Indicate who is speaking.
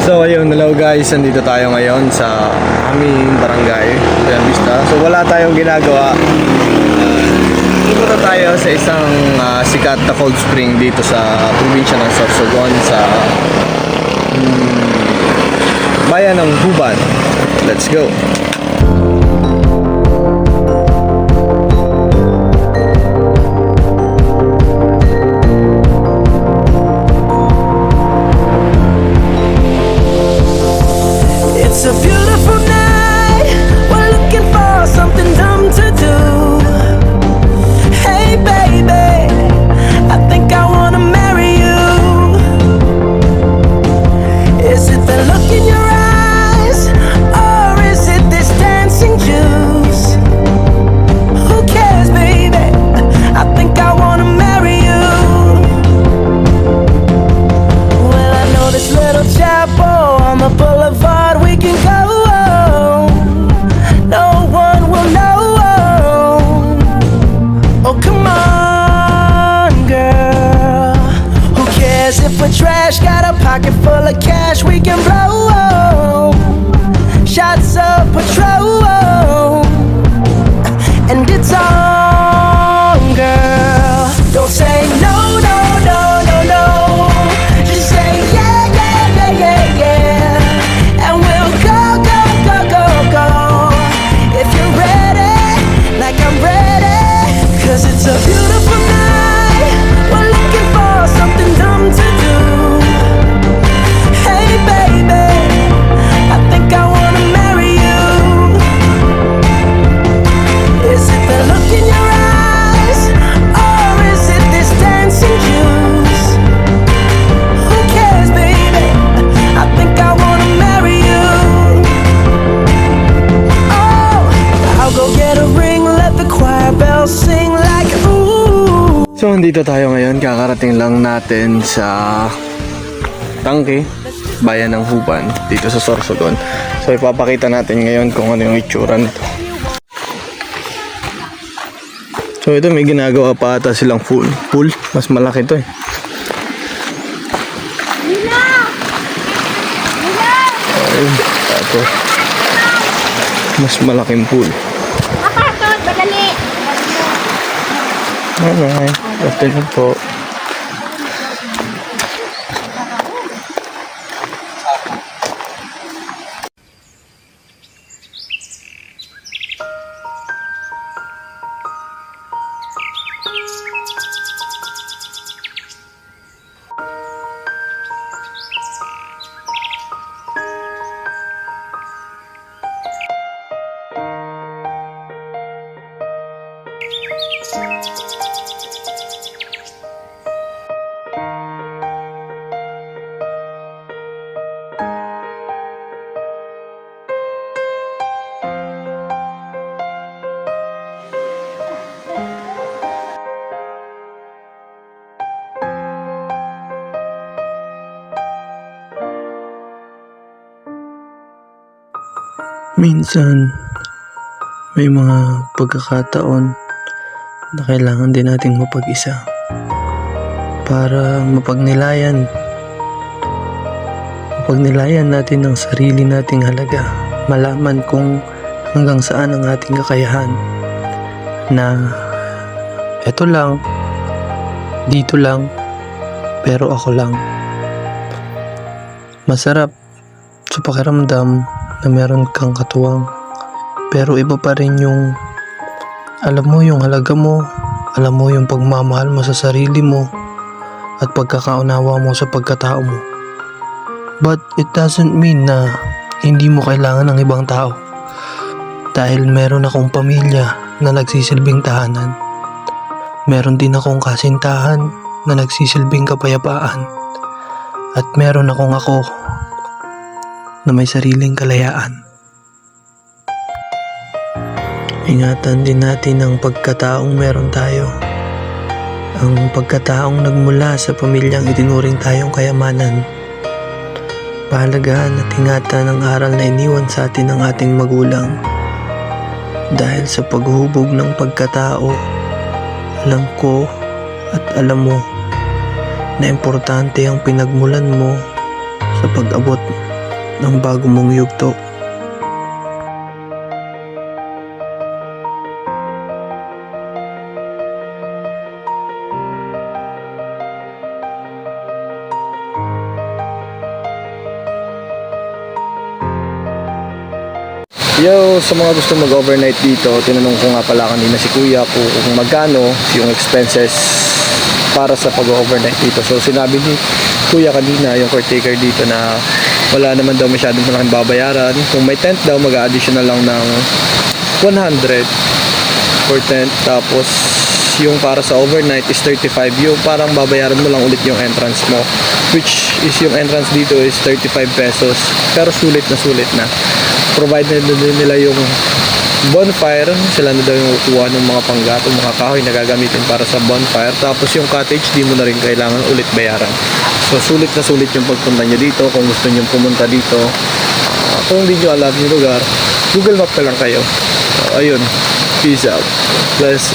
Speaker 1: So ayun, hello guys, nandito tayo ngayon sa aming barangay, Real Vista. So wala tayong ginagawa. Pupunta tayo sa isang sikat na cold spring dito sa probinsya ng Sorsogon sa bayan ng Huban. Let's go!
Speaker 2: It's a beautiful night. We're looking for something dumb to do. Hey baby, I think I wanna marry you. Is it the look in your eyes, or is it this dancing juice? Who cares, baby? I think I wanna marry you. Well, I know this little chapel on the boulevard we can go. No one will know. Oh, come on, girl. Who cares if we're trash? Got a pocket full of cash we can blow. Shots of Patrol, and it's on, girl. Don't say no, no, no, no, no. Just say yeah, yeah, yeah, yeah, yeah. And we'll go, go, go, go, go. If you're ready, like I'm ready. 'Cause it's a beautiful night. We're looking for something dumb to do. Hey baby, I think I wanna marry you. Is it the look in your eyes, or is it this dancing juice? Who cares, baby? I think I wanna marry you. Oh, I'll go get a ring, let the choir bells sing like ooh.
Speaker 1: So nandito tayo ngayon, kakarating lang natin sa Tangke, bayan ng Huban, dito sa Sorsogon. So ipapakita natin ngayon kung ano yung itsura nito. So ito, may ginagawa pa ata silang pool. Mas malaki to eh. Ayun, ito. Mas malaking pool.
Speaker 3: Aparton, madali.
Speaker 1: Alright, afternoon po. Minsan, may mga pagkakataon na kailangan din nating mapag-isa para mapagnilayan natin ang sarili nating halaga, malaman kung hanggang saan ang ating kakayahan, na eto lang, dito lang, pero ako lang. Masarap sa pakiramdam na meron kang katuwang, pero iba pa rin yung alam mo yung halaga mo, alam mo yung pagmamahal mo sa sarili mo at pagkakaunawa mo sa pagkatao mo. But it doesn't mean na hindi mo kailangan ng ibang tao, dahil meron akong pamilya na nagsisilbing tahanan. Meron din akong kasintahan na nagsisilbing kapayapaan, at meron akong ako na may sariling kalayaan. Ingatan din natin ang pagkataong meron tayo, Ang pagkataong nagmula sa pamilyang itinuring tayong kayamanan. Pahalagahan at ingatan ang aral na iniwan sa atin ng ating magulang. Dahil sa paghubog ng pagkatao, alam ko at alam mo na importante ang pinagmulan mo sa pag-abot ng bago mong yugto.
Speaker 4: Yo, sa mga gusto mag-overnight dito, tinanong ko nga pala kanina si Kuya kung magkano yung expenses para sa pag-overnight dito. So sinabi ni Kuya kanina, yung caretaker dito, na wala naman daw masyadong malaking babayaran. Kung may tent daw, mag-additional lang ng 100 for tent. Tapos yung para sa overnight is 35. Yung parang babayaran mo lang ulit yung entrance mo, which is yung entrance dito is 35 pesos. Pero sulit na. Provided na din nila yung bonfire, sila na daw yung kukuha ng mga panggatong, mga kahoy na gagamitin para sa bonfire. Tapos yung cottage, di mo na rin kailangan ulit bayaran. So sulit yung pagpunta nyo dito. Kung gusto nyo pumunta dito, kung hindi nyo alam yung lugar, Google Map na lang kayo. Ayun, peace out. Bless.